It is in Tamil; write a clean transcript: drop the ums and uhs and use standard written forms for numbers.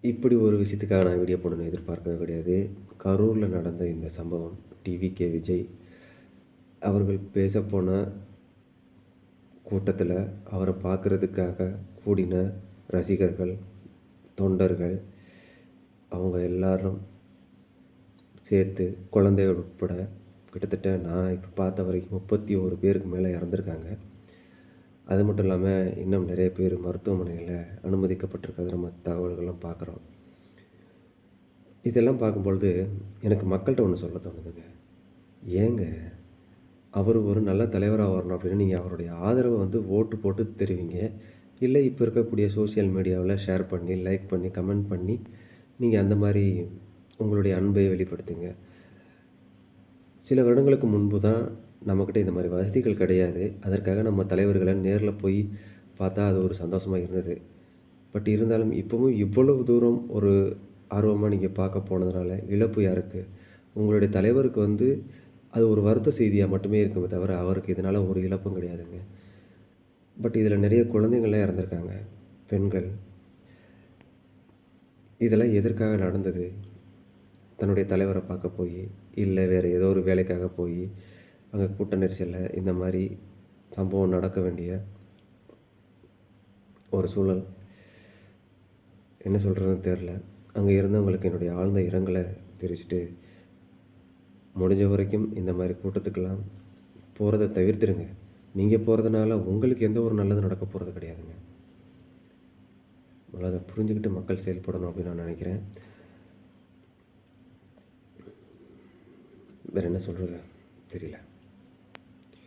இப்படி ஒரு விஷயத்துக்காக நான் வீடியோ போடணும்னு எதிர்பார்க்கவே கிடையாது. கரூரில் நடந்த இந்த சம்பவம் டிவிகே விஜய் அவர்கள் பேசப்போன கூட்டத்தில் அவரை பார்க்குறதுக்காக கூடின ரசிகர்கள், தொண்டர்கள் அவங்க எல்லாரும் சேர்த்து குழந்தைகள் உட்பட கிட்டத்தட்ட நான் இப்போ பார்த்த வரைக்கும் 31 பேருக்கு மேலே இறந்துருக்காங்க. அது மட்டும் இல்லாமல் இன்னும் நிறைய பேர் மருத்துவமனையில் அனுமதிக்கப்பட்டிருக்கிறது நம்ம தகவல்கள்லாம் பார்க்குறோம். இதெல்லாம் பார்க்கும்பொழுது எனக்கு மக்கள்கிட்ட ஒன்று சொல்ல தோணுதுங்க. ஏங்க அவர் ஒரு நல்ல தலைவராக வரணும் அப்படின்னு நீங்கள் அவருடைய ஆதரவை ஓட்டு போட்டு தெரிவிங்க. இல்லை இப்போ இருக்கக்கூடிய சோஷியல் மீடியாவில் ஷேர் பண்ணி, லைக் பண்ணி, கமெண்ட் பண்ணி நீங்கள் அந்த மாதிரி உங்களுடைய அன்பை வெளிப்படுத்துங்க. சில வருடங்களுக்கு முன்பு தான் நம்மக்கிட்ட இந்த மாதிரி வசதிகள் கிடையாது. அதற்காக நம்ம தலைவர்களை நேரில் போய் பார்த்தா அது ஒரு சந்தோஷமாக இருந்தது. பட் இருந்தாலும் இப்போவும் இவ்வளவு தூரம் ஒரு ஆர்வமாக நீங்கள் பார்க்க போனதுனால இழப்பு யாருக்கு? உங்களுடைய தலைவருக்கு அது ஒரு வருத்த செய்தியாக மட்டுமே இருக்குமே தவிர அவருக்கு இதனால் ஒரு இழப்பும் கிடையாதுங்க. பட் இதில் நிறைய குழந்தைங்கள்லாம் இறந்துருக்காங்க, பெண்கள். இதெல்லாம் எதற்காக நடந்தது? தன்னுடைய தலைவரை பார்க்க போய், இல்லை வேறு ஏதோ ஒரு வேலைக்காக போய் அங்கே கூட்ட நெரிசலில் இந்த மாதிரி சம்பவம் நடக்க வேண்டிய ஒரு சூழல். என்ன சொல்கிறதுன்னு தெரில. அங்கே இருந்தவங்களுக்கு என்னுடைய ஆழ்ந்த இரங்கலை தெரிவிச்சுட்டு, முடிஞ்ச வரைக்கும் இந்த மாதிரி கூட்டத்துக்கெல்லாம் போகிறத தவிர்த்துடுங்க. நீங்கள் போகிறதுனால உங்களுக்கு எந்த ஒரு நல்லதும் நடக்க போகிறது கிடையாதுங்க. அதை புரிஞ்சுக்கிட்டு மக்கள் செயல்படணும் அப்படின்னு நான் நினைக்கிறேன். வேறு என்ன சொல்கிறது தெரியல.